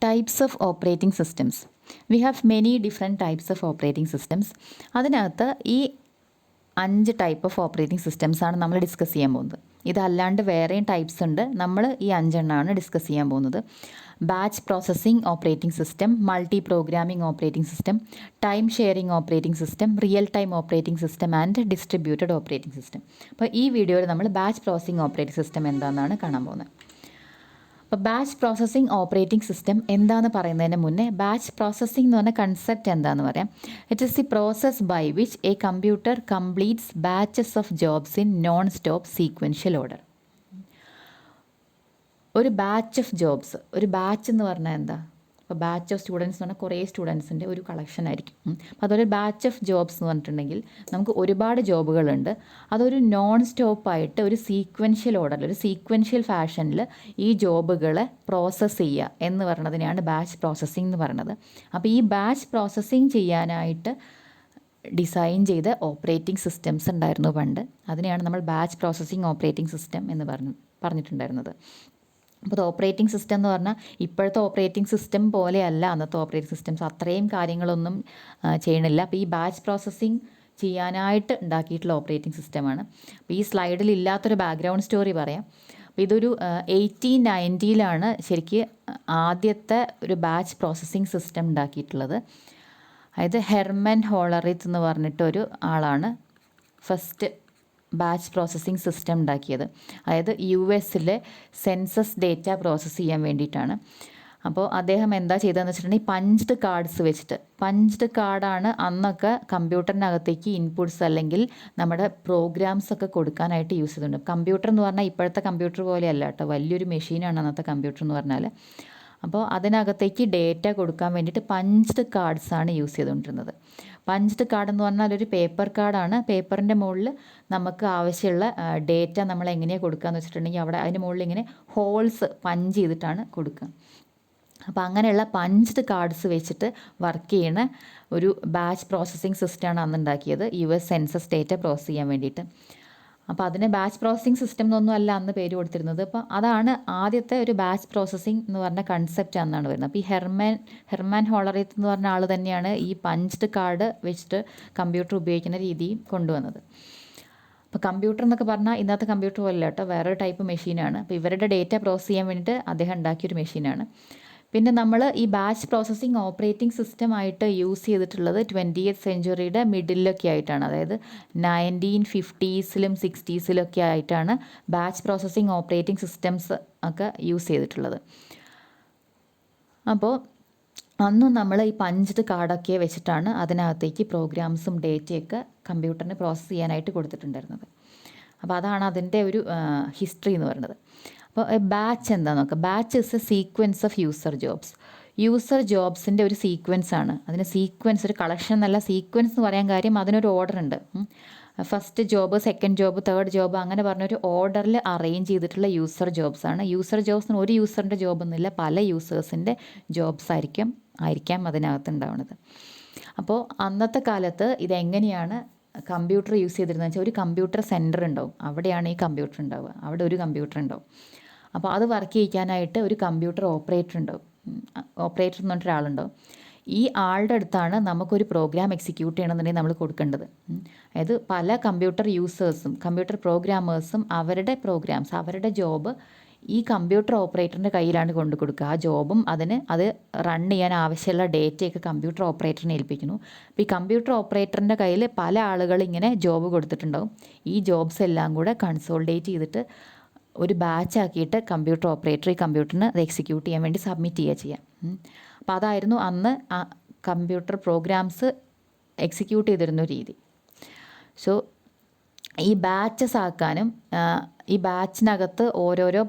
Types of operating systems. We have many different types of operating systems. അതിനകത്ത് ഈ 5 type of operating systems ആണ് നമ്മൾ discuss ചെയ്യാൻ പോകുന്നത്. ഇതല്ലാണ്ട് വേറെയും ടൈപ്സ് ഉണ്ട്. നമ്മൾ ഈ 5 എണ്ണമാണ് ഡിസ്കസ് ചെയ്യാൻ പോകുന്നത്. Batch processing operating system, multi programming operating system, time sharing operating system, real time operating system and distributed operating system. അപ്പോൾ ഈ വീഡിയോയിൽ നമ്മൾ ബാച്ച് പ്രോസസ്സിംഗ് ഓപ്പറേറ്റിംഗ് സിസ്റ്റം എന്താണെന്നാണ് കാണാൻ പോകുന്നത്. അപ്പോൾ ബാച്ച് പ്രോസസ്സിംഗ് ഓപ്പറേറ്റിംഗ് സിസ്റ്റം എന്താണെന്ന് പറയുന്നതിന് മുന്നേ ബാച്ച് പ്രോസസ്സിംഗ് എന്ന് പറഞ്ഞ കൺസെപ്റ്റ് എന്താണെന്ന് പറയാം. It is the process by which a computer completes batches of jobs in non stop sequential order. ഒരു ബാച്ച് ഓഫ് ജോബ്സ്, ഒരു ബാച്ച് എന്ന് പറഞ്ഞാൽ എന്താ? അപ്പോൾ ബാച്ച് ഓഫ് സ്റ്റുഡൻസ് എന്ന് പറഞ്ഞാൽ കുറേ സ്റ്റുഡൻസിൻ്റെ ഒരു കളക്ഷൻ ആയിരിക്കും. അപ്പോൾ അതൊരു ബാച്ച് ഓഫ് ജോബ്സ് എന്ന് പറഞ്ഞിട്ടുണ്ടെങ്കിൽ നമുക്ക് ഒരുപാട് ജോബുകളുണ്ട്. അതൊരു നോൺ സ്റ്റോപ്പായിട്ട് ഒരു സീക്വൻഷ്യൽ ഓർഡറിൽ, ഒരു സീക്വൻഷ്യൽ ഫാഷനിൽ ഈ ജോബുകളെ പ്രോസസ്സ് ചെയ്യുക എന്ന് പറയുന്നതിനെയാണ് ബാച്ച് പ്രോസസ്സിംഗ് എന്ന് പറയുന്നത്. അപ്പോൾ ഈ ബാച്ച് പ്രോസസ്സിംഗ് ചെയ്യാനായിട്ട് ഡിസൈൻ ചെയ്ത ഓപ്പറേറ്റിംഗ് സിസ്റ്റംസ് ഉണ്ടായിരുന്നു പണ്ട്. അതിനെയാണ് നമ്മൾ ബാച്ച് പ്രോസസ്സിംഗ് ഓപ്പറേറ്റിംഗ് സിസ്റ്റം എന്ന് പറഞ്ഞിട്ടുണ്ടായിരുന്നത്. അപ്പോൾ ഓപ്പറേറ്റിംഗ് സിസ്റ്റം എന്ന് പറഞ്ഞാൽ ഇപ്പോഴത്തെ ഓപ്പറേറ്റിംഗ് സിസ്റ്റം പോലെയല്ല അന്നത്തെ ഓപ്പറേറ്റിംഗ് സിസ്റ്റംസ്. അത്രയും കാര്യങ്ങളൊന്നും ചെയ്യണില്ല. അപ്പോൾ ഈ ബാച്ച് പ്രോസസ്സിംഗ് ചെയ്യാനായിട്ട് ഉണ്ടാക്കിയിട്ടുള്ള ഓപ്പറേറ്റിംഗ് സിസ്റ്റമാണ്. അപ്പോൾ ഈ സ്ലൈഡിൽ ഇല്ലാത്തൊരു ബാക്ക്ഗ്രൗണ്ട് സ്റ്റോറി പറയാം. അപ്പോൾ ഇതൊരു 1890 ശരിക്ക് ആദ്യത്തെ ഒരു ബാച്ച് പ്രോസസ്സിംഗ് സിസ്റ്റം ഉണ്ടാക്കിയിട്ടുള്ളത്. അതായത് ഹെർമൻ ഹോളറിത്ത് എന്ന് പറഞ്ഞിട്ടൊരു ആളാണ് ഫസ്റ്റ് ബാച്ച് പ്രോസസ്സിംഗ് സിസ്റ്റം ഉണ്ടാക്കിയത്. അതായത് US സെൻസസ് ഡേറ്റ പ്രോസസ്സ് ചെയ്യാൻ വേണ്ടിയിട്ടാണ്. അപ്പോൾ അദ്ദേഹം എന്താ ചെയ്തതെന്ന് വെച്ചിട്ടുണ്ടെങ്കിൽ പഞ്ച്ഡ് കാർഡ്സ് വെച്ചിട്ട്, പഞ്ച്ഡ് കാർഡാണ് അന്നൊക്കെ കമ്പ്യൂട്ടറിനകത്തേക്ക് ഇൻപുട്സ് അല്ലെങ്കിൽ നമ്മുടെ പ്രോഗ്രാംസ് ഒക്കെ കൊടുക്കാനായിട്ട് യൂസ് ചെയ്തിട്ടുണ്ട്. കമ്പ്യൂട്ടർ എന്ന് പറഞ്ഞാൽ ഇപ്പോഴത്തെ കമ്പ്യൂട്ടർ പോലെയല്ല കേട്ടോ, വലിയൊരു മെഷീനാണ് അന്നത്തെ കമ്പ്യൂട്ടർ എന്ന് പറഞ്ഞാൽ. അപ്പോൾ അതിനകത്തേക്ക് ഡേറ്റ കൊടുക്കാൻ വേണ്ടിയിട്ട് പഞ്ച്ഡ് കാർഡ്സാണ് യൂസ് ചെയ്തുകൊണ്ടിരുന്നത്. പഞ്ച്ഡ് കാർഡ് എന്ന് പറഞ്ഞാൽ ഒരു പേപ്പർ കാർഡാണ്. പേപ്പറിൻ്റെ മുകളിൽ നമുക്ക് ആവശ്യമുള്ള ഡേറ്റ നമ്മൾ എങ്ങനെയാണ് കൊടുക്കുകയെന്ന് വെച്ചിട്ടുണ്ടെങ്കിൽ അവിടെ അതിൻ്റെ മുകളിൽ ഇങ്ങനെ ഹോൾസ് പഞ്ച് ചെയ്തിട്ടാണ് കൊടുക്കുക. അപ്പോൾ അങ്ങനെയുള്ള പഞ്ച്ഡ് കാർഡ്സ് വെച്ചിട്ട് വർക്ക് ചെയ്യുന്ന ഒരു ബാച്ച് പ്രോസസ്സിംഗ് സിസ്റ്റമാണ് അന്ന് ഉണ്ടാക്കിയത്, US സെൻസസ് ഡേറ്റ പ്രോസസ്സ് ചെയ്യാൻ വേണ്ടിയിട്ട്. അപ്പോൾ അതിന് ബാച്ച് പ്രോസസ്സിംഗ് സിസ്റ്റം എന്നൊന്നും അല്ല അന്ന് പേര് കൊടുത്തിരുന്നത്. അപ്പോൾ അതാണ് ആദ്യത്തെ ഒരു ബാച്ച് പ്രോസസ്സിംഗ് എന്ന് പറഞ്ഞ കൺസെപ്റ്റ് അന്നാണ് വരുന്നത്. അപ്പോൾ ഈ ഹെർമാൻ ഹോളറിത്ത് എന്ന് പറഞ്ഞ ആൾ തന്നെയാണ് ഈ പഞ്ച്ഡ് കാർഡ് വെച്ചിട്ട് കമ്പ്യൂട്ടർ ഉപയോഗിക്കുന്ന രീതി കൊണ്ടുവന്നത്. അപ്പോൾ കമ്പ്യൂട്ടർ എന്നൊക്കെ പറഞ്ഞാൽ ഇന്നത്തെ കമ്പ്യൂട്ടർ പോലെയല്ല കേട്ടോ, വേറൊരു ടൈപ്പ് മെഷീനാണ്. അപ്പോൾ ഇവരുടെ ഡേറ്റ പ്രോസസ്സ് ചെയ്യാൻ വേണ്ടിയിട്ട് അദ്ദേഹം ഉണ്ടാക്കിയൊരു മെഷീനാണ്. പിന്നെ നമ്മൾ ഈ ബാച്ച് പ്രോസസ്സിംഗ് ഓപ്പറേറ്റിംഗ് സിസ്റ്റം ആയിട്ട് യൂസ് ചെയ്തിട്ടുള്ളത് 20th സെഞ്ച്വറിയുടെ മിഡിലൊക്കെ ആയിട്ടാണ്. അതായത് 1950s 60s ആയിട്ടാണ് ബാച്ച് പ്രോസസ്സിംഗ് ഓപ്പറേറ്റിംഗ് സിസ്റ്റംസ് ഒക്കെ യൂസ് ചെയ്തിട്ടുള്ളത്. അപ്പോൾ അന്നും നമ്മൾ ഈ പഞ്ച്ഡ് കാർഡൊക്കെ വെച്ചിട്ടാണ് അതിനകത്തേക്ക് പ്രോഗ്രാംസും ഡേറ്റയൊക്കെ കമ്പ്യൂട്ടറിന് പ്രോസസ്സ് ചെയ്യാനായിട്ട് കൊടുത്തിട്ടുണ്ടായിരുന്നത്. അപ്പോൾ അതാണ് അതിൻ്റെ ഒരു ഹിസ്റ്ററി എന്ന് പറയുന്നത്. അപ്പോൾ ബാച്ച് എന്താണെന്ന് നോക്കാം. Batch is a sequence of user jobs. User ജോബ്സിൻ്റെ ഒരു സീക്വൻസ് ആണ്. അതിന് സീക്വൻസ്, ഒരു കളക്ഷൻ എന്നല്ല, സീക്വൻസ് എന്ന് പറയാൻ കാര്യം അതിനൊരു ഓർഡർ ഉണ്ട്. First job, second job, third job അങ്ങനെ പറഞ്ഞൊരു ഓർഡറിൽ അറേഞ്ച് ചെയ്തിട്ടുള്ള യൂസർ ജോബ്സ് ആണ്. യൂസർ ജോബ്സ് ഒരു യൂസറിൻ്റെ ജോബ് ഒന്നുമില്ല, പല യൂസേഴ്സിൻ്റെ ജോബ്സ് ആയിരിക്കാം അതിനകത്ത് ഉണ്ടാവുന്നത്. അപ്പോൾ അന്നത്തെ കാലത്ത് ഇതെങ്ങനെയാണ് കമ്പ്യൂട്ടർ യൂസ് ചെയ്തിരുന്നത് വെച്ചാൽ ഒരു കമ്പ്യൂട്ടർ സെൻറ്റർ ഉണ്ടാവും, അവിടെയാണ് ഈ കമ്പ്യൂട്ടർ ഉണ്ടാവുക. അവിടെ ഒരു കമ്പ്യൂട്ടർ ഉണ്ടാവും. അപ്പോൾ അത് വർക്ക് ചെയ്യിക്കാനായിട്ട് ഒരു കമ്പ്യൂട്ടർ ഓപ്പറേറ്റർ ഉണ്ടാവും. ഓപ്പറേറ്റർ എന്ന് പറഞ്ഞിട്ട് ഒരാളുണ്ടാവും. ഈ ആളുടെ അടുത്താണ് നമുക്കൊരു പ്രോഗ്രാം എക്സിക്യൂട്ട് ചെയ്യണമെന്നുണ്ടെങ്കിൽ നമ്മൾ കൊടുക്കേണ്ടത്. അതായത് പല കമ്പ്യൂട്ടർ യൂസേഴ്സും കമ്പ്യൂട്ടർ പ്രോഗ്രാമേഴ്സും അവരുടെ പ്രോഗ്രാംസ്, അവരുടെ ജോബ് ഈ കമ്പ്യൂട്ടർ ഓപ്പറേറ്ററിൻ്റെ കയ്യിലാണ് കൊണ്ടു കൊടുക്കുക. ആ ജോബും അത് റൺ ചെയ്യാൻ ആവശ്യമുള്ള ഡേറ്റയൊക്കെ കമ്പ്യൂട്ടർ ഓപ്പറേറ്ററിനെ ഏൽപ്പിക്കുന്നു. അപ്പോൾ ഈ കമ്പ്യൂട്ടർ ഓപ്പറേറ്ററിൻ്റെ കയ്യിൽ പല ആളുകൾ ഇങ്ങനെ ജോബ് കൊടുത്തിട്ടുണ്ടാവും. ഈ ജോബ്സ് എല്ലാം കൂടെ കൺസോൾഡേറ്റ് ചെയ്തിട്ട് ഒരു ബാച്ച് ആക്കിയിട്ട് കമ്പ്യൂട്ടർ ഓപ്പറേറ്റർ ഈ കമ്പ്യൂട്ടറിന് അത് എക്സിക്യൂട്ട് ചെയ്യാൻ വേണ്ടി സബ്മിറ്റ് ചെയ്യാം. അപ്പോൾ അതായിരുന്നു അന്ന് കമ്പ്യൂട്ടർ പ്രോഗ്രാംസ് എക്സിക്യൂട്ട് ചെയ്തിരുന്ന രീതി. സോ ഈ ബാച്ചസ് ആക്കാനും ഈ ബാച്ചിനകത്ത് ഓരോരോ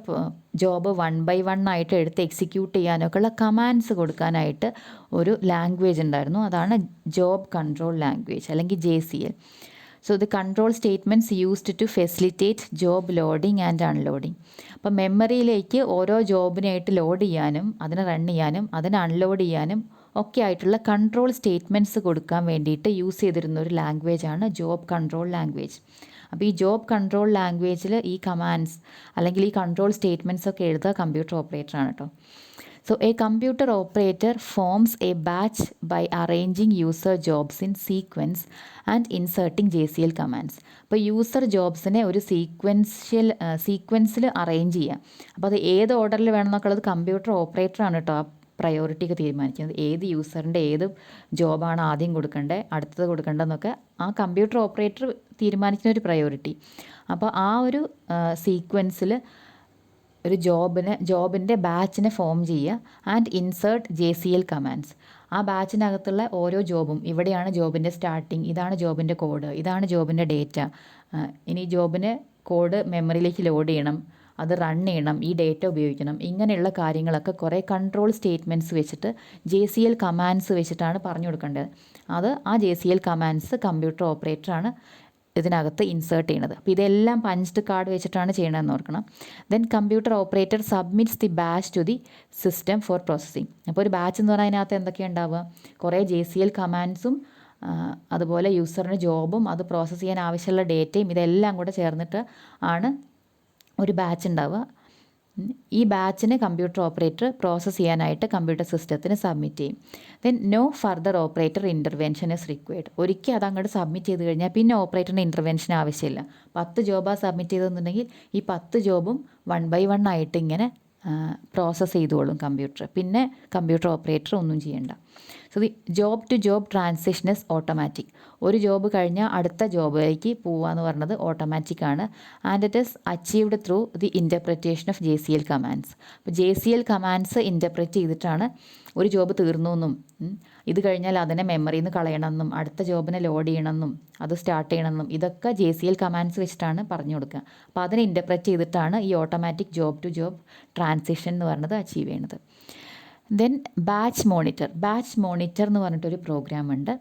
ജോബ് 1 by 1 ആയിട്ട് എടുത്ത് എക്സിക്യൂട്ട് ചെയ്യാനൊക്കെ ഉള്ള കമാൻഡ്സ് കൊടുക്കാനായിട്ട് ഒരു ലാംഗ്വേജ് ഉണ്ടായിരുന്നു. അതാണ് ജോബ് കൺട്രോൾ ലാംഗ്വേജ് അല്ലെങ്കിൽ JCL. So the control statements used to facilitate job loading and unloading. അപ്പോൾ മെമ്മറിയിലേക്ക് ഓരോ ജോബിനായിട്ട് ലോഡ് ചെയ്യാനും അതിനെ റൺ ചെയ്യാനും അതിനെ അൺലോഡ് ചെയ്യാനും ഒക്കെ ആയിട്ടുള്ള കൺട്രോൾ സ്റ്റേറ്റ്മെൻറ്റ്സ് കൊടുക്കാൻ വേണ്ടിയിട്ട് യൂസ് ചെയ്തിരുന്ന ഒരു ലാംഗ്വേജാണ് ജോബ് കൺട്രോൾ ലാംഗ്വേജ്. അപ്പോൾ ഈ ജോബ് കൺട്രോൾ ലാംഗ്വേജിൽ ഈ കമാൻഡ്സ് അല്ലെങ്കിൽ ഈ കൺട്രോൾ സ്റ്റേറ്റ്മെൻറ്റ്സ് ഒക്കെ എഴുതുക കമ്പ്യൂട്ടർ ഓപ്പറേറ്ററാണ് കേട്ടോ. So a computer operator forms a batch by arranging user jobs in sequence and inserting JCL commands. അപ്പോൾ യൂസർ ജോബ്സിനെ ഒരു സീക്വൻസിൽ അറേഞ്ച് ചെയ്യുക. അപ്പോൾ അത് ഏത് ഓർഡറിൽ വേണമെന്നൊക്കെ ഉള്ളത് കമ്പ്യൂട്ടർ ഓപ്പറേറ്ററാണ് കേട്ടോ ആ പ്രയോറിറ്റി ഒക്കെ തീരുമാനിക്കുന്നത്. ഏത് യൂസറിൻ്റെ ഏത് ജോബാണ് ആദ്യം കൊടുക്കേണ്ടത്, അടുത്തത് കൊടുക്കേണ്ടതെന്നൊക്കെ ആ കമ്പ്യൂട്ടർ ഓപ്പറേറ്റർ തീരുമാനിക്കുന്ന ഒരു പ്രയോറിറ്റി. അപ്പോൾ ആ ഒരു സീക്വൻസിൽ ഒരു ജോബിൻ്റെ ബാച്ചിനെ ഫോം ചെയ്യുക ആൻഡ് ഇൻസേർട്ട് JCL കമാൻഡ്സ്. ആ ബാച്ചിനകത്തുള്ള ഓരോ ജോബും, ഇവിടെയാണ് ജോബിൻ്റെ സ്റ്റാർട്ടിങ്, ഇതാണ് ജോബിൻ്റെ കോഡ്, ഇതാണ് ജോബിൻ്റെ ഡേറ്റ, ഇനി ജോബിന് കോഡ് മെമ്മറിയിലേക്ക് ലോഡ് ചെയ്യണം, അത് റൺ ചെയ്യണം, ഈ ഡേറ്റ ഉപയോഗിക്കണം, ഇങ്ങനെയുള്ള കാര്യങ്ങളൊക്കെ കുറേ കൺട്രോൾ സ്റ്റേറ്റ്മെൻറ്റ്സ് വെച്ചിട്ട് JCL കമാൻഡ്സ് വെച്ചിട്ടാണ് പറഞ്ഞു കൊടുക്കേണ്ടത്. ആ JCL കമാൻഡ്സ് കമ്പ്യൂട്ടർ ഓപ്പറേറ്ററാണ് ഇതിനകത്ത് ഇൻസേർട്ട് ചെയ്യണത്. അപ്പോൾ ഇതെല്ലാം പഞ്ച്ഡ് കാർഡ് വെച്ചിട്ടാണ് ചെയ്യണമെന്ന് ഓർക്കണം. Then computer operator submits the batch to the system for processing. അപ്പോൾ ഒരു ബാച്ച് എന്ന് പറഞ്ഞാൽ അതിനകത്ത് എന്തൊക്കെയാണ് ഉണ്ടാവുക? കുറേ JCL കമാൻഡ്സും അതുപോലെ യൂസറിന് ജോബും അത് പ്രോസസ്സ് ചെയ്യാൻ ആവശ്യമുള്ള ഡേറ്റയും ഇതെല്ലാം കൂടെ ചേർന്നിട്ട് ആണ് ഒരു ബാച്ച് ഉണ്ടാവുക. ഈ ബാച്ചിന് കമ്പ്യൂട്ടർ ഓപ്പറേറ്റർ പ്രോസസ്സ് ചെയ്യാനായിട്ട് കമ്പ്യൂട്ടർ സിസ്റ്റത്തിന് സബ്മിറ്റ് ചെയ്യും. Then no further operator intervention is required. ഒരിക്കൽ അത് അങ്ങോട്ട് സബ്മിറ്റ് ചെയ്ത് കഴിഞ്ഞാൽ പിന്നെ ഓപ്പറേറ്ററിന് ഇൻ്റർവെൻഷൻ ആവശ്യമില്ല. 10 ജോബാണ് സബ്മിറ്റ് ചെയ്തെന്നുണ്ടെങ്കിൽ ഈ 10 ജോബും 1 by 1 ആയിട്ട് ഇങ്ങനെ പ്രോസസ്സ് ചെയ്തോളും കമ്പ്യൂട്ടർ. പിന്നെ കമ്പ്യൂട്ടർ ഓപ്പറേറ്റർ ഒന്നും ചെയ്യണ്ട. So the job to job transition is automatic. ഒരു ജോബ് കഴിഞ്ഞാൽ അടുത്ത ജോബിലേക്ക് പോവുകയെന്ന് പറഞ്ഞത് ഓട്ടോമാറ്റിക് ആണ്. And it is achieved through the interpretation of JCL commands. അപ്പോൾ JCL കമാൻഡ്സ് ഇൻ്റർപ്രറ്റ് ചെയ്തിട്ടാണ് ഒരു ജോബ് തീർന്നു എന്നും ഇത് കഴിഞ്ഞാൽ അതിനെ മെമ്മറിയിൽ നിന്ന് കളയണമെന്നും അടുത്ത ജോബിനെ ലോഡ് ചെയ്യണമെന്നും അത് സ്റ്റാർട്ട് ചെയ്യണമെന്നും ഇതൊക്കെ JCL കമാൻഡ്സ് വെച്ചിട്ടാണ് പറഞ്ഞു കൊടുക്കുക. അപ്പോൾ അതിനെ ഇൻ്റർപ്രറ്റ് ചെയ്തിട്ടാണ് ഈ automatic job to job transition എന്ന് പറയുന്നത് അച്ചീവ് ചെയ്യണത്. ദെൻ ബാച്ച് മോണിറ്റർ എന്ന് പറഞ്ഞിട്ടൊരു പ്രോഗ്രാം ഉണ്ട്.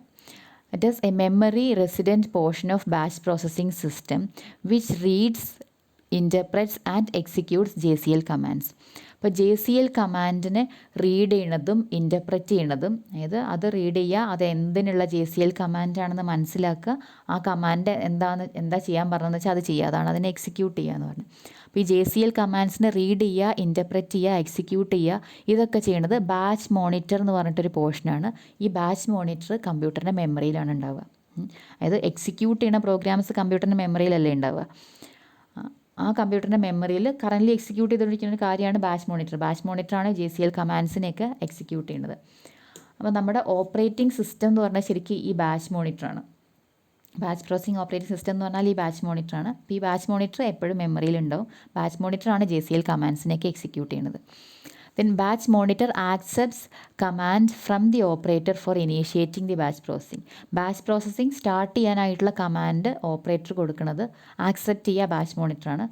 It is a memory resident portion of batch processing system which reads, interprets and executes JCL commands. അപ്പോൾ JCL കമാൻഡിനെ റീഡ് ചെയ്യണതും ഇൻ്റർപ്രറ്റ് ചെയ്യണതും, അതായത് അത് റീഡ് ചെയ്യുക, അത് എന്തിനുള്ള JCL കമാൻഡാണെന്ന് മനസ്സിലാക്കുക, ആ കമാൻഡ് എന്താ ചെയ്യാൻ പറഞ്ഞതെന്ന് വെച്ചാൽ അത് ചെയ്യുക, അതാണ് അതിനെ എക്സിക്യൂട്ട് ചെയ്യുക എന്ന് പറഞ്ഞത്. അപ്പോൾ ഈ JCL കമാൻഡ്സിനെ റീഡ് ചെയ്യുക, ഇൻ്റർപ്രറ്റ് ചെയ്യുക, എക്സിക്യൂട്ട് ചെയ്യുക, ഇതൊക്കെ ചെയ്യണത് ബാച്ച് മോണിറ്റർ എന്ന് പറഞ്ഞിട്ടൊരു പോർഷനാണ്. ഈ ബാച്ച് മോണിറ്റർ കമ്പ്യൂട്ടറിൻ്റെ മെമ്മറിയിലാണ് ഉണ്ടാവുക. അതായത് എക്സിക്യൂട്ട് ചെയ്യുന്ന പ്രോഗ്രാംസ് കമ്പ്യൂട്ടറിൻ്റെ മെമ്മറിയിലല്ലേ ഉണ്ടാവുക. ആ കമ്പ്യൂട്ടറിൻ്റെ മെമ്മറിയിൽ കറൻ്റ്ലി എക്സിക്യൂട്ട് ചെയ്തുകൊണ്ടിരിക്കുന്ന ഒരു കാര്യമാണ് ബാച്ച് മോണിറ്ററാണ് JCL കമാൻഡ്സിനെയൊക്കെ എക്സിക്യൂട്ട് ചെയ്യുന്നത്. അപ്പോൾ നമ്മുടെ ഓപ്പറേറ്റിംഗ് സിസ്റ്റം എന്ന് പറഞ്ഞാൽ ശരിക്കും ഈ ബാച്ച് മോണിറ്ററാണ്. ബാച്ച് പ്രോസസ്സിംഗ് ഓപ്പറേറ്റിംഗ് സിസ്റ്റം എന്ന് പറഞ്ഞാൽ ഈ ബാച്ച് മോണിറ്ററാണ്. അപ്പോൾ ഈ ബാച്ച് മോണിറ്റർ എപ്പോഴും മെമ്മറിയിലുണ്ടാവും. ബാച്ച് മോണിറ്ററാണ് JCL കമാൻഡ്സിനെയൊക്കെ എക്സിക്യൂട്ട് ചെയ്യുന്നത്. Then batch monitor accepts command from the operator for initiating the batch processing. Batch processing start ചെയ്യാനായിട്ടുള്ള കമാൻഡ് ഓപ്പറേറ്റർ കൊടുക്കുന്നത് ആക്സെപ്റ്റ് ചെയ്യുക ബാച്ച് മോണിറ്ററാണ്.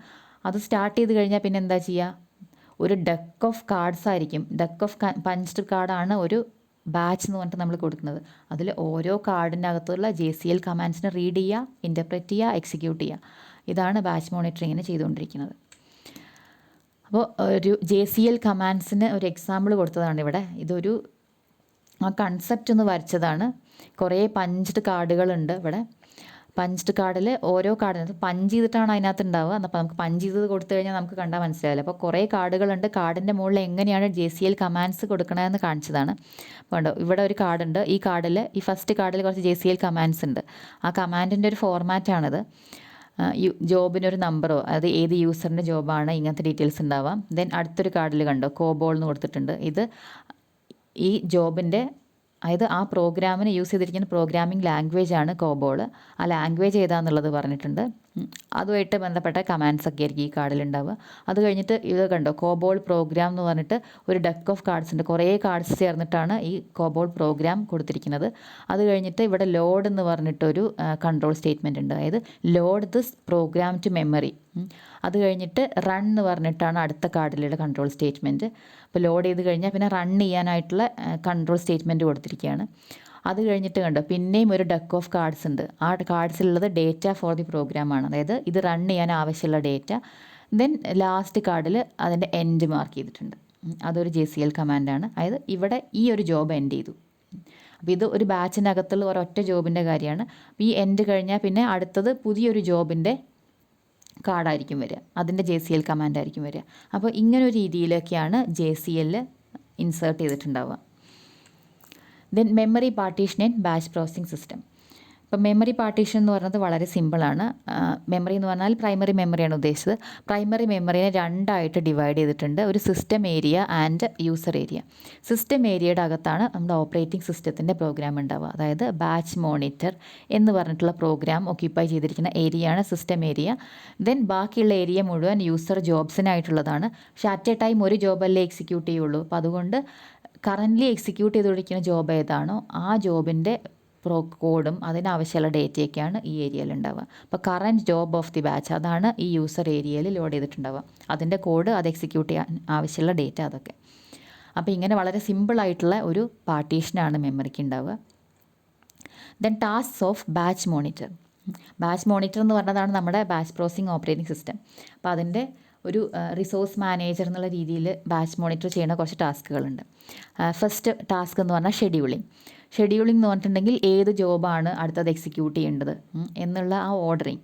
അത് സ്റ്റാർട്ട് ചെയ്ത് കഴിഞ്ഞാൽ പിന്നെ എന്താ ചെയ്യുക? ഒരു ഡെക്ക് ഓഫ് കാർഡ്സ് ആയിരിക്കും. ഡെക്ക് ഓഫ് പഞ്ച്ഡ് കാർഡാണ് ഒരു ബാച്ച് എന്ന് പറഞ്ഞിട്ട് നമ്മൾ കൊടുക്കുന്നത്. അതിൽ ഓരോ കാർഡിൻ്റെ അകത്തുള്ള JCL കമാൻഡ്സിനെ റീഡ് ചെയ്യുക, ഇൻ്റർപ്രറ്റ് ചെയ്യുക, എക്സിക്യൂട്ട് ചെയ്യുക. ഇതാണ് ബാച്ച് മോണിറ്ററിങ്ങിന് ചെയ്തുകൊണ്ടിരിക്കുന്നത്. അപ്പോൾ ഒരു JCL കമാൻഡ്സിന് ഒരു എക്സാമ്പിൾ കൊടുത്തതാണ് ഇവിടെ. ഇതൊരു കൺസെപ്റ്റ് ഒന്ന് വരച്ചതാണ്. കുറേ പഞ്ച്ഡ് കാർഡുകളുണ്ട് ഇവിടെ. പഞ്ച്ഡ് കാർഡിൽ ഓരോ കാർഡിനകത്ത് പഞ്ച് ചെയ്തിട്ടാണ് അതിനകത്ത് ഉണ്ടാവുക. അപ്പോൾ നമുക്ക് പഞ്ച് ചെയ്ത് കൊടുത്തു കഴിഞ്ഞാൽ നമുക്ക് കണ്ടാൽ മനസ്സിലാവില്ല. അപ്പോൾ കുറേ കാർഡുകളുണ്ട്. കാർഡിൻ്റെ മുകളിൽ എങ്ങനെയാണ് JCL കമാൻഡ്സ് കൊടുക്കണമെന്ന് കാണിച്ചതാണ്. അപ്പോൾ ഇവിടെ ഒരു കാർഡുണ്ട്. ഈ കാർഡിൽ, ഈ ഫസ്റ്റ് കാർഡിൽ കുറച്ച് JCL കമാൻഡ്സ് ഉണ്ട്. ആ കമാൻഡിൻ്റെ ഒരു ഫോർമാറ്റാണിത്. ജോബിനൊരു നമ്പറോ, അതായത് ഏത് യൂസറിൻ്റെ ജോബാണ്, ഇങ്ങനത്തെ ഡീറ്റെയിൽസ് ഉണ്ടാവാം. ദെൻ അടുത്തൊരു കാർഡിൽ കണ്ടോ കോബോൾ എന്ന് കൊടുത്തിട്ടുണ്ട്. ഇത് ഈ ജോബിൻ്റെ, അതായത് ആ പ്രോഗ്രാമിന് യൂസ് ചെയ്തിരിക്കുന്ന പ്രോഗ്രാമിംഗ് ലാംഗ്വേജ് ആണ് കോബോൾ. ആ ലാംഗ്വേജ് ഏതാണെന്നുള്ളത് പറഞ്ഞിട്ടുണ്ട്. അതുമായിട്ട് ബന്ധപ്പെട്ട കമാൻഡ്സ് ഒക്കെ ആയിരിക്കും ഈ കാർഡിൽ ഉണ്ടാവുക. അത് കഴിഞ്ഞിട്ട് ഇത് കണ്ടോ കോബോൾ പ്രോഗ്രാം എന്ന് പറഞ്ഞിട്ട് ഒരു ഡെക്ക് ഓഫ് കാർഡ്സ് ഉണ്ട്. കുറേ കാർഡ്സ് ചേർന്നിട്ടാണ് ഈ കോബോൾ പ്രോഗ്രാം കൊടുത്തിരിക്കുന്നത്. അത് കഴിഞ്ഞിട്ട് ഇവിടെ ലോഡ് എന്ന് പറഞ്ഞിട്ടൊരു കൺട്രോൾ സ്റ്റേറ്റ്മെൻറ്റ് ഉണ്ട്. അതായത് load this program to memory. അത് കഴിഞ്ഞിട്ട് റൺ എന്ന് പറഞ്ഞിട്ടാണ് അടുത്ത കാർഡിലുള്ള കൺട്രോൾ സ്റ്റേറ്റ്മെൻറ്റ്. അപ്പോൾ ലോഡ് ചെയ്ത് കഴിഞ്ഞാൽ പിന്നെ റൺ ചെയ്യാനായിട്ടുള്ള കൺട്രോൾ സ്റ്റേറ്റ്മെൻറ്റ് കൊടുത്തിരിക്കുകയാണ്. അത് കഴിഞ്ഞിട്ട് കണ്ടോ പിന്നെയും ഒരു ഡെക്ക് ഓഫ് കാർഡ്സ് ഉണ്ട്. ആ കാർഡ്സിലുള്ളത് ഡേറ്റ ഫോർ ദി പ്രോഗ്രാമാണ്. അതായത് ഇത് റൺ ചെയ്യാൻ ആവശ്യമുള്ള ഡേറ്റ. ദെൻ ലാസ്റ്റ് കാർഡിൽ അതിൻ്റെ എൻഡ് മാർക്ക് ചെയ്തിട്ടുണ്ട്. അതൊരു JCL കമാൻഡാണ്. അതായത് ഇവിടെ ഈ ഒരു ജോബ് എൻഡ് ചെയ്തു. അപ്പോൾ ഇത് ഒരു ബാച്ചിൻ്റെ അകത്തുള്ള ഒരൊറ്റ ജോബിൻ്റെ കാര്യമാണ്. ഈ എൻഡ് കഴിഞ്ഞാൽ പിന്നെ അടുത്തത് പുതിയൊരു ജോബിൻ്റെ കാർഡായിരിക്കും വരിക. അതിൻ്റെ JCL കമാൻഡായിരിക്കും വരിക. അപ്പോൾ ഇങ്ങനൊരു രീതിയിലൊക്കെയാണ് JCL ഇൻസേർട്ട് ചെയ്തിട്ടുണ്ടാവുക. Then memory partition and batch processing system. ഇപ്പം മെമ്മറി പാർട്ടീഷൻ എന്ന് പറയുന്നത് വളരെ സിമ്പിളാണ്. മെമ്മറി എന്ന് പറഞ്ഞാൽ പ്രൈമറി മെമ്മറിയാണ് ഉദ്ദേശിച്ചത്. പ്രൈമറി മെമ്മറിനെ രണ്ടായിട്ട് ഡിവൈഡ് ചെയ്തിട്ടുണ്ട്. ഒരു system area and user area. System ഏരിയയുടെ അകത്താണ് നമ്മുടെ ഓപ്പറേറ്റിംഗ് സിസ്റ്റത്തിൻ്റെ പ്രോഗ്രാം ഉണ്ടാവുക. അതായത് ബാച്ച് മോണിറ്റർ എന്ന് പറഞ്ഞിട്ടുള്ള പ്രോഗ്രാം ഒക്യുപ്പൈ ചെയ്തിരിക്കുന്ന ഏരിയയാണ് സിസ്റ്റം ഏരിയ. ദെൻ ബാക്കിയുള്ള ഏരിയ മുഴുവൻ യൂസർ ജോബ്സിനായിട്ടുള്ളതാണ്. പക്ഷേ അറ്റ് എ ടൈം ഒരു ജോബല്ലേ എക്സിക്യൂട്ട് ചെയ്യുള്ളൂ. അപ്പോൾ അതുകൊണ്ട് കറൻ്റ്ലി എക്സിക്യൂട്ട് ചെയ്തുകൊണ്ടിരിക്കുന്ന ജോബ് ഏതാണോ ആ ജോബിൻ്റെ കോഡും അതിനാവശ്യമുള്ള ഡേറ്റയൊക്കെയാണ് ഈ ഏരിയയിൽ ഉണ്ടാവുക. അപ്പോൾ current job of the batch അതാണ് ഈ യൂസർ ഏരിയയിൽ ലോഡ് ചെയ്തിട്ടുണ്ടാവുക. അതിൻ്റെ കോഡ് അത് എക്സിക്യൂട്ട് ചെയ്യാൻ ആവശ്യമുള്ള ഡേറ്റ അതൊക്കെ. അപ്പോൾ ഇങ്ങനെ വളരെ സിമ്പിളായിട്ടുള്ള ഒരു പാർട്ടീഷനാണ് മെമ്മറിക്ക് ഉണ്ടാവുക. Then tasks of batch monitor. Batch monitor എന്ന് പറഞ്ഞതാണ് നമ്മുടെ ബാച്ച് പ്രോസസ്സിംഗ് ഓപ്പറേറ്റിംഗ് സിസ്റ്റം. അപ്പോൾ അതിൻ്റെ ഒരു റിസോഴ്സ് മാനേജർ എന്നുള്ള രീതിയിൽ ബാച്ച് മോണിറ്റർ ചെയ്യുന്ന കുറച്ച് ടാസ്കുകളുണ്ട്. ഫസ്റ്റ് ടാസ്ക് എന്ന് പറഞ്ഞാൽ ഷെഡ്യൂളിംഗ് എന്ന് പറഞ്ഞിട്ടുണ്ടെങ്കിൽ ഏത് ജോബാണ് അടുത്തത് എക്സിക്യൂട്ട് ചെയ്യേണ്ടത് എന്നുള്ള ആ ഓർഡറിങ്.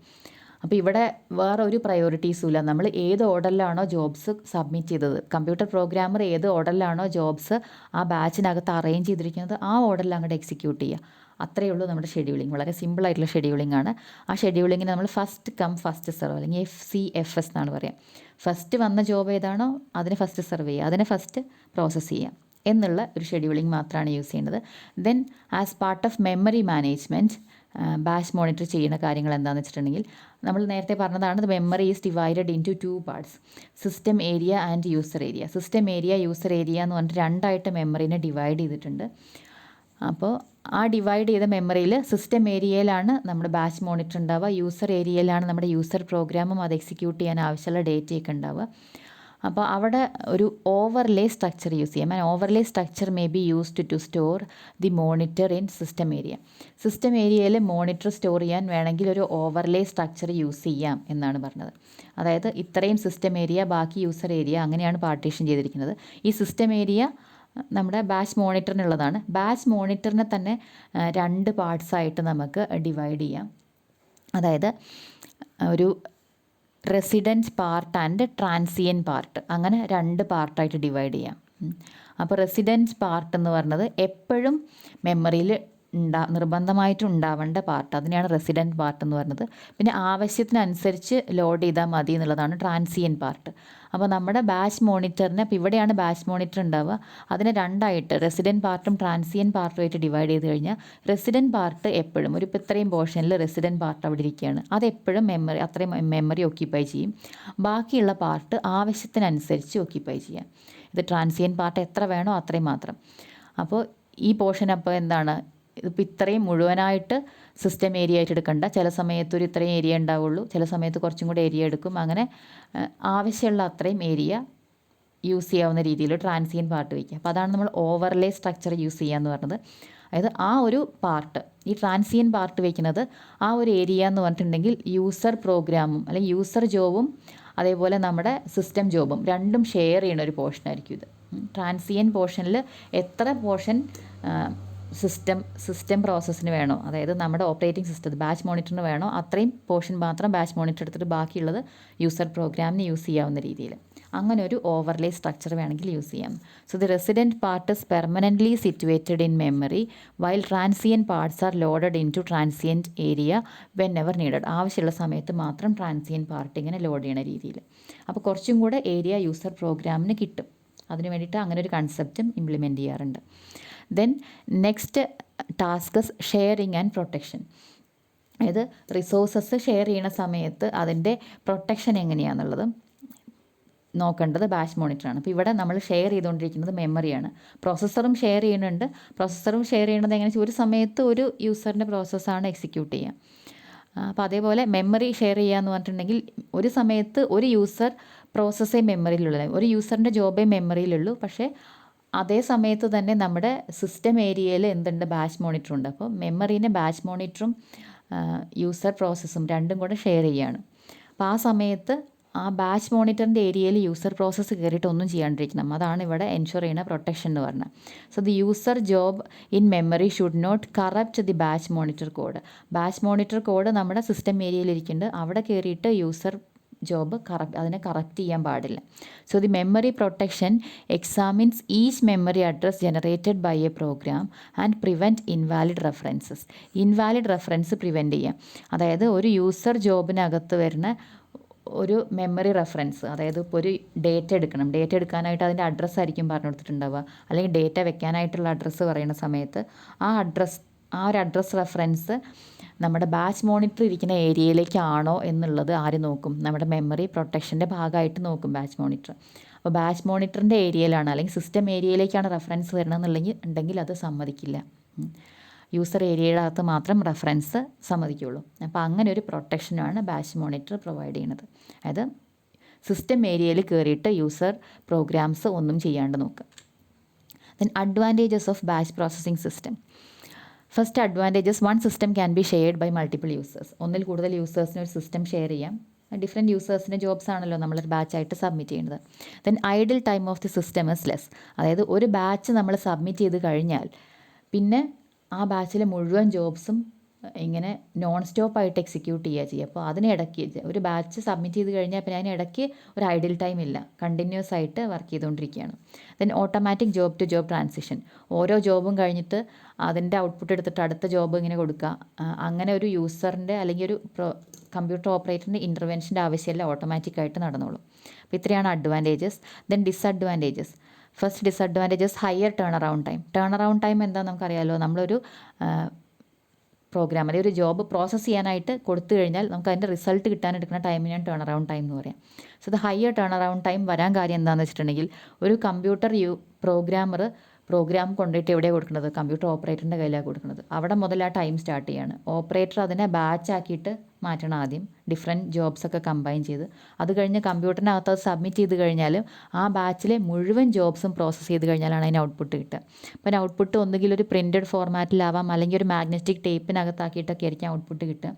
അപ്പോൾ ഇവിടെ വേറെ ഒരു പ്രയോറിറ്റീസും ഇല്ല. നമ്മൾ ഏത് ഓർഡറിലാണോ ജോബ്സ് സബ്മിറ്റ് ചെയ്തത്, കമ്പ്യൂട്ടർ പ്രോഗ്രാമർ ഏത് ഓർഡറിലാണോ ജോബ്സ് ആ ബാച്ചിനകത്ത് അറേഞ്ച് ചെയ്തിരിക്കുന്നത് ആ ഓർഡറിൽ അങ്ങോട്ട് എക്സിക്യൂട്ട് ചെയ്യുക. അത്രയേ ഉള്ളൂ നമ്മുടെ ഷെഡ്യൂളിംഗ്. വളരെ സിമ്പിളായിട്ടുള്ള ഷെഡ്യൂളിംഗ് ആണ്. ആ ഷെഡ്യൂളിങ്ങിന് നമ്മൾ ഫസ്റ്റ് കം ഫസ്റ്റ് സെർവ് അല്ലെങ്കിൽ FCFS എന്നാണ് പറയുക. ഫസ്റ്റ് വന്ന ജോബ് ഏതാണോ അതിനെ ഫസ്റ്റ് സെർവ് ചെയ്യുക, അതിനെ ഫസ്റ്റ് പ്രോസസ്സ് ചെയ്യുക എന്നുള്ള ഒരു ഷെഡ്യൂളിംഗ് മാത്രമാണ് യൂസ് ചെയ്യേണ്ടത്. Then as part of memory management batch monitor ചെയ്യുന്ന കാര്യങ്ങൾ എന്താണെന്ന് വെച്ചിട്ടുണ്ടെങ്കിൽ നമ്മൾ നേരത്തെ പറഞ്ഞതാണ് memory is divided into 2 parts, system area and user area. System area user area എന്ന് പറഞ്ഞിട്ട് രണ്ടായിട്ട് മെമ്മറിനെ ഡിവൈഡ് ചെയ്തിട്ടുണ്ട്. അപ്പോൾ ആ ഡിവൈഡ് ചെയ്ത മെമ്മറിയിൽ സിസ്റ്റം ഏരിയയിലാണ് നമ്മുടെ ബാച്ച് മോണിറ്റർ ഉണ്ടാവുക, യൂസർ ഏരിയയിലാണ് നമ്മുടെ യൂസർ പ്രോഗ്രാമും അത് എക്സിക്യൂട്ട് ചെയ്യാൻ ആവശ്യമുള്ള ഡേറ്റയൊക്കെ ഉണ്ടാവുക. അപ്പോൾ അവിടെ ഒരു ഓവർലേ സ്ട്രക്ചർ യൂസ് ചെയ്യാം. And overlay structure may be used to store the monitor in system area. System ഏരിയയിൽ മോണിറ്റർ സ്റ്റോർ ചെയ്യാൻ വേണമെങ്കിൽ ഒരു ഓവർലേ സ്ട്രക്ചർ യൂസ് ചെയ്യാം എന്നാണ് പറഞ്ഞത്. അതായത് ഇത്രയും സിസ്റ്റം ഏരിയ ബാക്കി യൂസർ ഏരിയ അങ്ങനെയാണ് പാർട്ടീഷൻ ചെയ്തിരിക്കുന്നത്. ഈ സിസ്റ്റം ഏരിയ നമ്മുടെ ബാച്ച് മോണിറ്ററിനുള്ളതാണ്. ബാച്ച് മോണിറ്ററിനെ തന്നെ 2 പാർട്സായിട്ട് നമുക്ക് ഡിവൈഡ് ചെയ്യാം. അതായത് ഒരു റെസിഡൻറ്റ് പാർട്ട് ആൻഡ് ട്രാൻസിയൻ പാർട്ട്, അങ്ങനെ 2 പാർട്ടായിട്ട് ഡിവൈഡ് ചെയ്യാം. അപ്പോൾ റെസിഡൻറ്റ് പാർട്ട് എന്ന് പറയുന്നത് എപ്പോഴും മെമ്മറിയിൽ നിർബന്ധമായിട്ടും ഉണ്ടാവേണ്ട പാർട്ട്, അതിനെയാണ് റെസിഡൻറ്റ് പാർട്ട് എന്ന് പറയുന്നത്. പിന്നെ ആവശ്യത്തിനനുസരിച്ച് ലോഡ് ചെയ്താൽ മതി എന്നുള്ളതാണ് ട്രാൻസിയൻ പാർട്ട്. അപ്പോൾ നമ്മുടെ ബാച്ച് മോണിറ്ററിനെ, അപ്പോൾ ഇവിടെയാണ് ബാച്ച് മോണിറ്റർ ഉണ്ടാവുക, അതിനെ 2ആയിട്ട് റെസിഡൻറ്റ് പാർട്ടും ട്രാൻസിയൻ പാർട്ടുമായിട്ട് ഡിവൈഡ് ചെയ്ത് കഴിഞ്ഞാൽ റെസിഡൻറ്റ് പാർട്ട് എപ്പോഴും ഇപ്പോൾ ഇത്രയും പോർഷനിൽ റെസിഡൻറ്റ് പാർട്ട് അവിടെ ഇരിക്കുകയാണ്, അതെപ്പോഴും അത്രയും മെമ്മറി ഒക്യുപ്പൈ ചെയ്യും. ബാക്കിയുള്ള പാർട്ട് ആവശ്യത്തിനനുസരിച്ച് ഒക്യുപ്പൈ ചെയ്യാം. ഇത് ട്രാൻസിയൻ പാർട്ട് എത്ര വേണോ അത്രയും മാത്രം. അപ്പോൾ ഈ പോർഷൻ അപ്പോൾ എന്താണ്, ഇതിപ്പോൾ ഇത്രയും മുഴുവനായിട്ട് സിസ്റ്റം ഏരിയ ആയിട്ട് എടുക്കണ്ട. ചില സമയത്ത് ഒരു ഇത്രയും ഏരിയ ഉണ്ടാവുള്ളൂ, ചില സമയത്ത് കുറച്ചും കൂടി ഏരിയ എടുക്കും. അങ്ങനെ ആവശ്യമുള്ള അത്രയും ഏരിയ യൂസ് ചെയ്യാവുന്ന രീതിയിൽ ട്രാൻസിയൻ പാർട്ട് വയ്ക്കുക. അപ്പോൾ അതാണ് നമ്മൾ ഓവർലേ സ്ട്രക്ചർ യൂസ് ചെയ്യുക എന്ന് പറഞ്ഞത്. അതായത് ആ ഒരു പാർട്ട്, ഈ ട്രാൻസിയൻ പാർട്ട് വയ്ക്കുന്നത് ആ ഒരു ഏരിയ എന്ന് പറഞ്ഞിട്ടുണ്ടെങ്കിൽ യൂസർ പ്രോഗ്രാമും അല്ലെങ്കിൽ യൂസർ ജോബും അതേപോലെ നമ്മുടെ സിസ്റ്റം ജോബും രണ്ടും ഷെയർ ചെയ്യുന്ന ഒരു പോർഷനായിരിക്കും ഇത്. ട്രാൻസിയൻ പോർഷനിൽ എത്ര പോർഷൻ സിസ്റ്റം പ്രോസസ്സിന് വേണോ, അതായത് നമ്മുടെ ഓപ്പറേറ്റിംഗ് സിസ്റ്റം ബാച്ച് മോണിറ്ററിന് വേണോ അത്രയും പോർഷൻ മാത്രം ബാച്ച് മോണിറ്റർ എടുത്തിട്ട് ബാക്കിയുള്ളത് യൂസർ പ്രോഗ്രാമിന് യൂസ് ചെയ്യാവുന്ന രീതിയിൽ അങ്ങനെ ഒരു ഓവർലേ സ്ട്രക്ചർ വേണമെങ്കിൽ യൂസ് ചെയ്യാം. So the resident part is permanently situated in memory while transient parts are loaded into transient area whenever needed. ആവശ്യമുള്ള സമയത്ത് മാത്രം ട്രാൻസിയൻ പാർട്ട് ഇങ്ങനെ ലോഡ് ചെയ്യണ രീതിയിൽ. അപ്പോൾ കുറച്ചും കൂടെ ഏരിയ യൂസർ പ്രോഗ്രാമിന് കിട്ടും. അതിന് വേണ്ടിയിട്ട് അങ്ങനെ ഒരു കൺസെപ്റ്റും ഇംപ്ലിമെൻറ്റ് ചെയ്യാറുണ്ട്. Then next tasks sharing and protection. അതായത് റിസോഴ്സസ് ഷെയർ ചെയ്യുന്ന സമയത്ത് അതിൻ്റെ പ്രൊട്ടക്ഷൻ എങ്ങനെയാണെന്നുള്ളത് നോക്കേണ്ടത് ബാച്ച് മോണിറ്ററാണ്. അപ്പോൾ ഇവിടെ നമ്മൾ ഷെയർ ചെയ്തുകൊണ്ടിരിക്കുന്നത് മെമ്മറിയാണ്. പ്രോസസ്സറും ഷെയർ ചെയ്യുന്നുണ്ട്. പ്രോസസ്സറും ഷെയർ ചെയ്യുന്നത് എങ്ങനെ വെച്ചാൽ ഒരു സമയത്ത് ഒരു യൂസറിൻ്റെ പ്രോസസ്സാണ് എക്സിക്യൂട്ട് ചെയ്യുക. അപ്പോൾ അതേപോലെ മെമ്മറി ഷെയർ ചെയ്യുക എന്ന് പറഞ്ഞിട്ടുണ്ടെങ്കിൽ ഒരു സമയത്ത് ഒരു യൂസർ പ്രോസസ്സേ മെമ്മറിയിലുള്ളൂ, ഒരു യൂസറിൻ്റെ ജോബേ മെമ്മറിയിലുള്ളൂ. പക്ഷേ അതേ സമയത്ത് തന്നെ നമ്മുടെ സിസ്റ്റം ഏരിയയിൽ എന്തുണ്ട്, ബാച്ച് മോണിറ്റർ ഉണ്ട്. അപ്പോൾ മെമ്മറീനെ ബാച്ച് മോണിറ്ററും യൂസർ പ്രോസസ്സും രണ്ടും കൂടെ ഷെയർ ചെയ്യുകയാണ്. അപ്പോൾ ആ സമയത്ത് ആ ബാച്ച് മോണിറ്ററിൻ്റെ ഏരിയയിൽ യൂസർ പ്രോസസ്സ് കയറിയിട്ട് ഒന്നും ചെയ്യാണ്ടിരിക്കണം. അതാണ് ഇവിടെ എൻഷുർ ചെയ്യുന്ന പ്രൊട്ടക്ഷൻ എന്ന് പറഞ്ഞാൽ. So the user job in memory should not corrupt the batch monitor code. Batch monitor code നമ്മുടെ സിസ്റ്റം ഏരിയയിൽ ഇരിക്കുന്നുണ്ട്, അവിടെ കയറിയിട്ട് യൂസർ ജോബ് അതിനെ കറക്റ്റ് ചെയ്യാൻ പാടില്ല. So the memory protection examines each memory address generated by a program and prevent invalid references. Invalid reference prevent ചെയ്യാം. അതായത് ഒരു യൂസർ ജോബിനകത്ത് വരുന്ന ഒരു മെമ്മറി റെഫറൻസ്, അതായത് ഇപ്പോൾ ഒരു ഡേറ്റ എടുക്കാനായിട്ട് അതിൻ്റെ അഡ്രസ്സ് ആയിരിക്കും പറഞ്ഞു കൊടുത്തിട്ടുണ്ടാവുക, അല്ലെങ്കിൽ ഡേറ്റ വെക്കാനായിട്ടുള്ള അഡ്രസ്സ് പറയുന്ന സമയത്ത് ആ ഒരു അഡ്രസ്സ് റെഫറൻസ് നമ്മുടെ ബാച്ച് മോണിറ്റർ ഇരിക്കുന്ന ഏരിയയിലേക്കാണോ എന്നുള്ളത് ആര് നോക്കും? നമ്മുടെ മെമ്മറി പ്രൊട്ടക്ഷൻ്റെ ഭാഗമായിട്ട് നോക്കും ബാച്ച് മോണിറ്റർ. അപ്പോൾ ബാച്ച് മോണിറ്ററിൻ്റെ ഏരിയയിലാണ് അല്ലെങ്കിൽ സിസ്റ്റം ഏരിയയിലേക്കാണ് റെഫറൻസ് വരണമെന്നുണ്ടെങ്കിൽ അത് സമ്മതിക്കില്ല. യൂസർ ഏരിയയുടെ അകത്ത് മാത്രം റെഫറൻസ് സമ്മതിക്കുള്ളൂ. അപ്പോൾ അങ്ങനെ ഒരു പ്രൊട്ടക്ഷനാണ് ബാച്ച് മോണിറ്റർ പ്രൊവൈഡ് ചെയ്യുന്നത്. അതായത് സിസ്റ്റം ഏരിയയിൽ കയറിയിട്ട് യൂസർ പ്രോഗ്രാംസ് ഒന്നും ചെയ്യാണ്ട് നോക്കുക. Then advantages of batch processing system. First advantages, one system can be shared by multiple users. ഒന്നിൽ കൂടുതൽ യൂസേഴ്സിന് ഒരു സിസ്റ്റം ഷെയർ ചെയ്യാം. ഡിഫറെൻറ്റ് യൂസേഴ്സിൻ്റെ ജോബ്സ് ആണല്ലോ നമ്മളൊരു ബാച്ചായിട്ട് സബ്മിറ്റ് ചെയ്യുന്നത്. Then idle time of the system is less. അതായത് ഒരു ബാച്ച് നമ്മൾ സബ്മിറ്റ് ചെയ്ത് കഴിഞ്ഞാൽ പിന്നെ ആ ബാച്ചിലെ മുഴുവൻ ജോബ്സും ഇങ്ങനെ നോൺ സ്റ്റോപ്പായിട്ട് എക്സിക്യൂട്ട് ചെയ്യുക. അപ്പോൾ അതിനിടയ്ക്ക് ഒരു ബാച്ച് സബ്മിറ്റ് ചെയ്ത് കഴിഞ്ഞാൽ പിന്നെ അതിനിടയ്ക്ക് ഒരു ഐഡിൽ ടൈം ഇല്ല, കണ്ടിന്യൂസ് ആയിട്ട് വർക്ക് ചെയ്തുകൊണ്ടിരിക്കുകയാണ്. Then automatic job to job transition. ഓരോ ജോബും കഴിഞ്ഞിട്ട് അതിൻ്റെ ഔട്ട്പുട്ട് എടുത്തിട്ട് അടുത്ത ജോബ് ഇങ്ങനെ കൊടുക്കുക. അങ്ങനെ ഒരു യൂസറിൻ്റെ അല്ലെങ്കിൽ ഒരു കമ്പ്യൂട്ടർ ഓപ്പറേറ്ററിൻ്റെ ഇൻ്റർവെൻഷൻ്റെ ആവശ്യമില്ല, ഓട്ടോമാറ്റിക്കായിട്ട് നടന്നോളും. അപ്പോൾ ഇത്രയാണ് advantages. Then disadvantages. First disadvantages, higher turn around time. Turn around time എന്താ നമുക്കറിയാമല്ലോ. നമ്മളൊരു പ്രോഗ്രാം അല്ലെങ്കിൽ ഒരു ജോബ് പ്രോസസ്സ് ചെയ്യാനായിട്ട് കൊടുത്തു കഴിഞ്ഞാൽ നമുക്ക് അതിൻ്റെ റിസൾട്ട് കിട്ടാനെടുക്കുന്ന ടൈമിനാണ് ടേൺ അറൗണ്ട് ടൈം എന്ന് പറയാം. സോ ഇത് ഹയർ ടേൺ അറൗണ്ട് ടൈം വരാൻ കാര്യം എന്താണെന്ന് വെച്ചിട്ടുണ്ടെങ്കിൽ, ഒരു കമ്പ്യൂട്ടർ പ്രോഗ്രാമർ പ്രോഗ്രാം കൊണ്ടുപോയിട്ട് എവിടെയാണ് കൊടുക്കുന്നത്? കമ്പ്യൂട്ടർ ഓപ്പറേറ്ററിൻ്റെ കയ്യിലാണ് കൊടുക്കുന്നത്. അവിടെ മുതൽ ആ ടൈം സ്റ്റാർട്ട് ചെയ്യാണ്. ഓപ്പറേറ്റർ അതിനെ ബാച്ച് ആക്കിയിട്ട് മാറ്റണം ആദ്യം, ഡിഫറെൻറ്റ് ജോബ്സൊക്കെ കമ്പൈൻ ചെയ്ത്. അത് കഴിഞ്ഞ് കമ്പ്യൂട്ടറിനകത്ത് അത് സബ്മിറ്റ് ചെയ്ത് കഴിഞ്ഞാൽ ആ ബാച്ചിലെ മുഴുവൻ ജോബ്സും പ്രോസസ്സ് ചെയ്ത് കഴിഞ്ഞാലാണ് അതിന് ഔട്ട്പുട്ട് കിട്ടുക. അപ്പോൾ അതിന് ഔട്ട്പുട്ട് ഒന്നുകിൽ ഒരു പ്രിൻറ്റഡ് ഫോർമാറ്റിലാവാം, അല്ലെങ്കിൽ ഒരു മാഗ്നറ്റിക് ടേപ്പിനകത്താക്കിയിട്ടൊക്കെ ആയിരിക്കും ഔട്ട്പുട്ട് കിട്ടുക.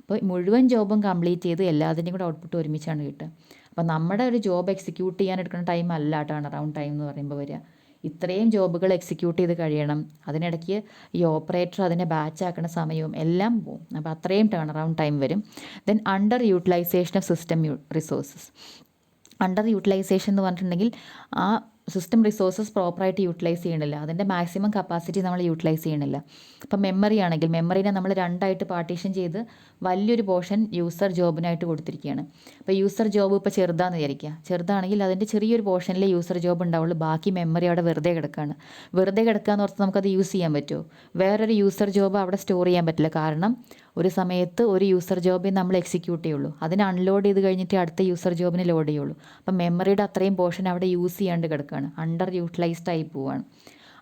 അപ്പോൾ മുഴുവൻ ജോബും കംപ്ലീറ്റ് ചെയ്ത് എല്ലാത്തിൻ്റെയും കൂടെ ഔട്ട്പുട്ട് ഒരുമിച്ചാണ് കിട്ടുക. അപ്പോൾ നമ്മുടെ ഒരു ജോബ് എക്സിക്യൂട്ട് ചെയ്യാൻ എടുക്കുന്ന ടൈം അല്ല ടേൺ അറൗണ്ട് ടൈം എന്ന് പറയുമ്പോൾ വരിക. ഇത്രയും ജോബുകൾ എക്സിക്യൂട്ട് ചെയ്ത് കഴിയണം, അതിനിടയ്ക്ക് ഈ ഓപ്പറേറ്റർ അതിനെ ബാച്ച് ആക്കുന്ന സമയവും എല്ലാം പോവും. അപ്പോൾ അത്രയും ടേൺ അറൗണ്ട് ടൈം വരും. Then under utilisation of system resources. Under utilisation എന്ന് പറഞ്ഞിട്ടുണ്ടെങ്കിൽ ആ സിസ്റ്റം റിസോഴ്സസ് പ്രോപ്പറായിട്ട് യൂട്ടിലൈസ് ചെയ്യണില്ല, അതിൻ്റെ മാക്സിമം കപ്പാസിറ്റി നമ്മൾ യൂട്ടിലൈസ് ചെയ്യണില്ല. ഇപ്പം മെമ്മറി ആണെങ്കിൽ മെമ്മറിനെ നമ്മൾ രണ്ടായിട്ട് പാർട്ടീഷൻ ചെയ്ത് വലിയൊരു പോർഷൻ യൂസർ ജോബിനായിട്ട് കൊടുത്തിരിക്കുകയാണ്. അപ്പോൾ യൂസർ ജോബ് ഇപ്പോൾ ചെറുതാണെന്ന് വിചാരിക്കുക. ചെറുതാണെങ്കിൽ അതിൻ്റെ ചെറിയൊരു പോർഷനിൽ യൂസർ ജോബ് ഉണ്ടാവുള്ളൂ, ബാക്കി മെമ്മറി അവിടെ വെറുതെ കിടക്കുകയാണ്. വെറുതെ കിടക്കുകയെന്ന് ഓർത്ത് നമുക്കത് യൂസ് ചെയ്യാൻ പറ്റുമോ? വേറൊരു യൂസർ ജോബ് അവിടെ സ്റ്റോർ ചെയ്യാൻ പറ്റില്ല. കാരണം ഒരു സമയത്ത് ഒരു യൂസർ ജോബിൽ നമ്മൾ എക്സിക്യൂട്ട് ചെയ്യുള്ളൂ, അതിനെ അൺലോഡ് ചെയ്ത് കഴിഞ്ഞിട്ട് അടുത്ത യൂസർ ജോബിന് ലോഡ് ചെയ്യുള്ളൂ. അപ്പം മെമ്മറിയുടെ അത്രയും പോർഷൻ അവിടെ യൂസ് ചെയ്യാണ്ട് കിടക്കുകയാണ്, അണ്ടർ യൂട്ടിലൈസ്ഡ് ആയി പോവുകയാണ്.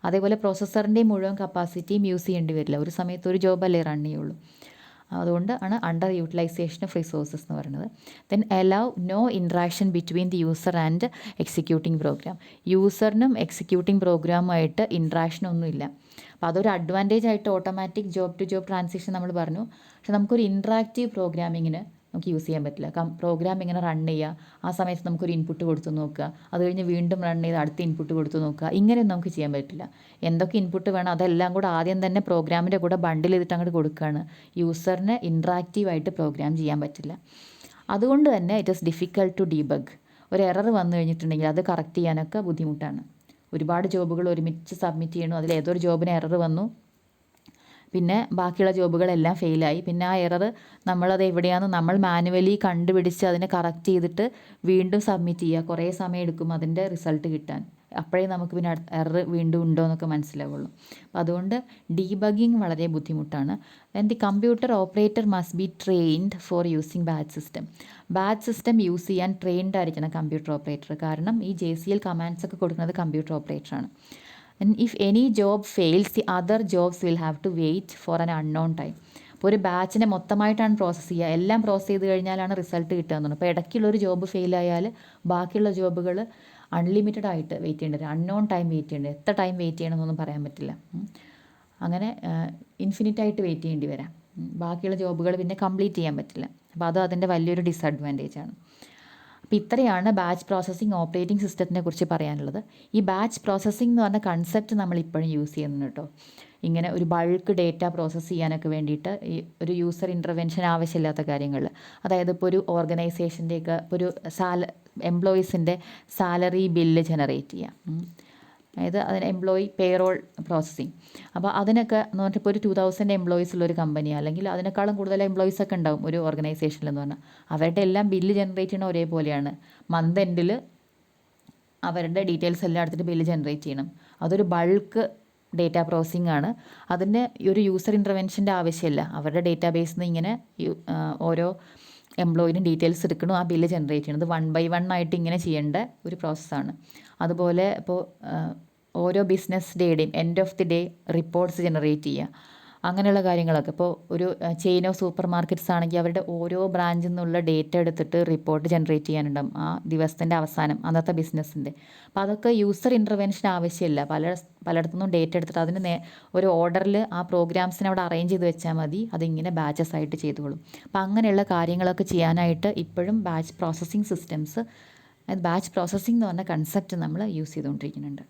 അതേപോലെ പ്രോസസ്സറിൻ്റെയും മുഴുവൻ കപ്പാസിറ്റിയും യൂസ് ചെയ്യേണ്ടി വരില്ല, ഒരു സമയത്ത് ഒരു ജോബല്ലേ റൺ ചെയ്യുള്ളൂ. അതുകൊണ്ട് ആണ് അണ്ടർ യൂട്ടിലൈസേഷൻ ഓഫ് റിസോഴ്സസ് എന്ന് പറയുന്നത്. Then allow no interaction between the user and executing program. യൂസറിനും എക്സിക്യൂട്ടിംഗ് പ്രോഗ്രാമുമായിട്ട് ഇൻട്രാക്ഷനൊന്നുമില്ല. അപ്പോൾ അതൊരു അഡ്വാൻറ്റേജ് ആയിട്ട് automatic job to job transition നമ്മൾ പറഞ്ഞു. പക്ഷെ നമുക്കൊരു ഇൻട്രാക്റ്റീവ് പ്രോഗ്രാമിങ്ങിന് നമുക്ക് യൂസ് ചെയ്യാൻ പറ്റില്ല. പ്രോഗ്രാം ഇങ്ങനെ റൺ ചെയ്യുക, ആ സമയത്ത് നമുക്കൊരു ഇൻപുട്ട് കൊടുത്തു നോക്കുക, അത് കഴിഞ്ഞ് വീണ്ടും റൺ ചെയ്ത് അടുത്ത ഇൻപുട്ട് കൊടുത്തു നോക്കുക, ഇങ്ങനെയൊന്നും നമുക്ക് ചെയ്യാൻ പറ്റില്ല. എന്തൊക്കെ ഇൻപുട്ട് വേണം അതെല്ലാം കൂടെ ആദ്യം തന്നെ പ്രോഗ്രാമിൻ്റെ കൂടെ ബണ്ടിൽ ചെയ്തിട്ട് അങ്ങോട്ട് കൊടുക്കുകയാണ്. യൂസറിന് ഇൻട്രാക്റ്റീവായിട്ട് പ്രോഗ്രാം ചെയ്യാൻ പറ്റില്ല. അതുകൊണ്ട് തന്നെ it is difficult to debug. ഒരു എറർ വന്നു കഴിഞ്ഞിട്ടുണ്ടെങ്കിൽ അത് കറക്റ്റ് ചെയ്യാനൊക്കെ ബുദ്ധിമുട്ടാണ്. ഒരുപാട് ജോബുകൾ ഒരുമിച്ച് സബ്മിറ്റ് ചെയ്യണു, അതിൽ ഏതൊരു ജോബിന് എറർ വന്നു, പിന്നെ ബാക്കിയുള്ള ജോബുകളെല്ലാം ഫെയിലായി. പിന്നെ ആ എറർ നമ്മളത് എവിടെയാണെന്ന് നമ്മൾ മാനുവലി കണ്ടുപിടിച്ച് അതിനെ കറക്റ്റ് ചെയ്തിട്ട് വീണ്ടും സബ്മിറ്റ് ചെയ്യുക. കുറേ സമയം എടുക്കും അതിൻ്റെ റിസൾട്ട് കിട്ടാൻ. അപ്പോഴേ നമുക്ക് പിന്നെ എറർ വീണ്ടും ഉണ്ടോ എന്നൊക്കെ മനസ്സിലാവുള്ളൂ. അപ്പോൾ അതുകൊണ്ട് ഡീബഗിങ് വളരെ ബുദ്ധിമുട്ടാണ്. And the computer operator must be trained for using batch system. Batch system use ചെയ്യാൻ ട്രെയിൻഡ് ആയിരിക്കണം കമ്പ്യൂട്ടർ ഓപ്പറേറ്റർ. കാരണം ഈ JCL കമാൻഡ്സ് ഒക്കെ കൊടുക്കുന്നത് കമ്പ്യൂട്ടർ ഓപ്പറേറ്ററാണ്. And if any job fails the other jobs will have to wait for an unknown time. അപ്പോൾ ഒരു ബാച്ചിനെ മൊത്തമായിട്ടാണ് process ചെയ്യുക, എല്ലാം പ്രോസസ്സ് ചെയ്ത് കഴിഞ്ഞാലാണ് റിസൾട്ട് കിട്ടുക എന്നുള്ളത്. അപ്പോൾ ഇടയ്ക്കുള്ളൊരു ജോബ് ഫെയിലായാൽ ബാക്കിയുള്ള ജോബുകൾ അൺലിമിറ്റഡ് ആയിട്ട് വെയിറ്റ് ചെയ്യേണ്ടി വരും, അൺനോൺ ടൈം വെയിറ്റ് ചെയ്യേണ്ടി വരും. എത്ര ടൈം വെയിറ്റ് ചെയ്യണമെന്നൊന്നും പറയാൻ പറ്റില്ല. അങ്ങനെ ഇൻഫിനിറ്റായിട്ട് വെയിറ്റ് ചെയ്യേണ്ടി വരാം. ബാക്കിയുള്ള ജോബുകൾ പിന്നെ കംപ്ലീറ്റ് ചെയ്യാൻ പറ്റില്ല. അപ്പോൾ അത് അതിൻ്റെ വലിയൊരു ഡിസഡ്വാൻറ്റേജാണ്. അപ്പോൾ ഇത്രയാണ് ബാച്ച് പ്രോസസ്സിംഗ് ഓപ്പറേറ്റിംഗ് സിസ്റ്റത്തിനെ കുറിച്ച് പറയാനുള്ളത്. ഈ ബാച്ച് പ്രോസസ്സിംഗ് എന്ന് പറഞ്ഞ കൺസെപ്റ്റ് നമ്മൾ ഇപ്പോഴും യൂസ് ചെയ്യുന്നു കേട്ടോ. ഇങ്ങനെ ഒരു ബൾക്ക് ഡേറ്റ പ്രോസസ്സ് ചെയ്യാനൊക്കെ വേണ്ടിയിട്ട് ഈ ഒരു യൂസർ ഇൻ്റർവെൻഷൻ ആവശ്യമില്ലാത്ത കാര്യങ്ങൾ, അതായത് ഇപ്പോൾ ഒരു ഓർഗനൈസേഷൻ്റെയൊക്കെ ഇപ്പോൾ ഒരു എംപ്ലോയീസിൻ്റെ സാലറി ബില്ല് ജനറേറ്റ് ചെയ്യാം. അതായത് അതിന് എംപ്ലോയി പേറോൾ പ്രോസസ്സിങ്. അപ്പോൾ അതിനൊക്കെ എന്ന് പറഞ്ഞാൽ ഇപ്പോൾ ഒരു 2000 എംപ്ലോയീസ് ഉള്ള ഒരു കമ്പനി, അല്ലെങ്കിൽ അതിനേക്കാളും കൂടുതൽ എംപ്ലോയീസ് ഒക്കെ ഉണ്ടാവും ഒരു ഓർഗനൈസേഷനിൽ എന്ന് പറഞ്ഞാൽ. അവരുടെ എല്ലാം ബില്ല് ജനറേറ്റ് ചെയ്യണ ഒരേപോലെയാണ്. മന്ത് എൻഡിൽ അവരുടെ ഡീറ്റെയിൽസ് എല്ലാം എടുത്തിട്ട് ബില്ല് ജനറേറ്റ് ചെയ്യണം. അതൊരു ബൾക്ക് ഡേറ്റ പ്രോസസ്സിംഗ് ആണ്. അതിന് ഒരു യൂസർ ഇൻ്റർവെൻഷൻ്റെ ആവശ്യമില്ല. അവരുടെ ഡേറ്റാ ബേസിൽ നിന്ന് ഇങ്ങനെ ഓരോ എംപ്ലോയിനും ഡീറ്റെയിൽസ് എടുക്കണം, ആ ബില്ല് ജനറേറ്റ് ചെയ്യണം. ഇത് 1 by 1 ആയിട്ട് ഇങ്ങനെ ചെയ്യേണ്ട ഒരു പ്രോസസ്സാണ്. അതുപോലെ ഇപ്പോൾ ഓരോ ബിസിനസ് ഡേയുടെയും end of the day reports generate ചെയ്യുക, അങ്ങനെയുള്ള കാര്യങ്ങളൊക്കെ. ഇപ്പോൾ ഒരു ചെയിൻ ഓഫ് സൂപ്പർ മാർക്കറ്റ്സ് ആണെങ്കിൽ അവരുടെ ഓരോ ബ്രാഞ്ചിൽ നിന്നുള്ള ഡേറ്റ എടുത്തിട്ട് റിപ്പോർട്ട് ജനറേറ്റ് ചെയ്യാനുണ്ടാകും ആ ദിവസത്തിൻ്റെ അവസാനം, അന്നത്തെ ബിസിനസ്സിൻ്റെ. അപ്പോൾ അതൊക്കെ യൂസർ ഇൻ്റർവെൻഷൻ ആവശ്യമില്ല. പലയിടത്തുനിന്നും ഡേറ്റ എടുത്തിട്ട് അതിന് ഒരു ഓർഡറിൽ ആ പ്രോഗ്രാംസിനെ അവിടെ അറേഞ്ച് ചെയ്ത് വെച്ചാൽ മതി, അതിങ്ങനെ ബാച്ചസ് ആയിട്ട് ചെയ്തോളും. അപ്പോൾ അങ്ങനെയുള്ള കാര്യങ്ങളൊക്കെ ചെയ്യാനായിട്ട് ഇപ്പോഴും batch processing systems, batch processing എന്ന് പറഞ്ഞ കൺസെപ്റ്റ് നമ്മൾ യൂസ് ചെയ്തുകൊണ്ടിരിക്കുന്നുണ്ട്.